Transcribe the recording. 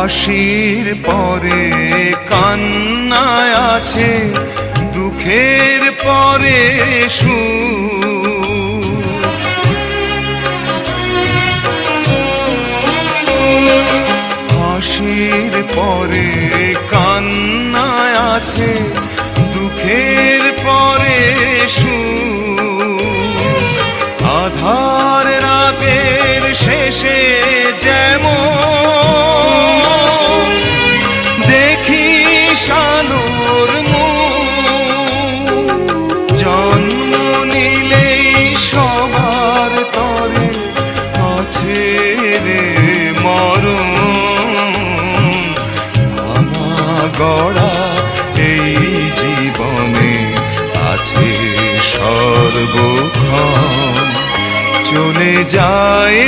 হাসির পরে কান্নায় আছে, দুঃখের পরে সুখ। হাসির পরে কান্নায় আছে, দুঃখের পরে সুখ। আধার রাতের শেষে যেমন দেখি শালোর মুখ, জন্ম নিলেই সবার তরে আছে রে মরণ। ভাঙা গড়া এই জীবনে আছে সর্বক্ষণ, চলে যায়।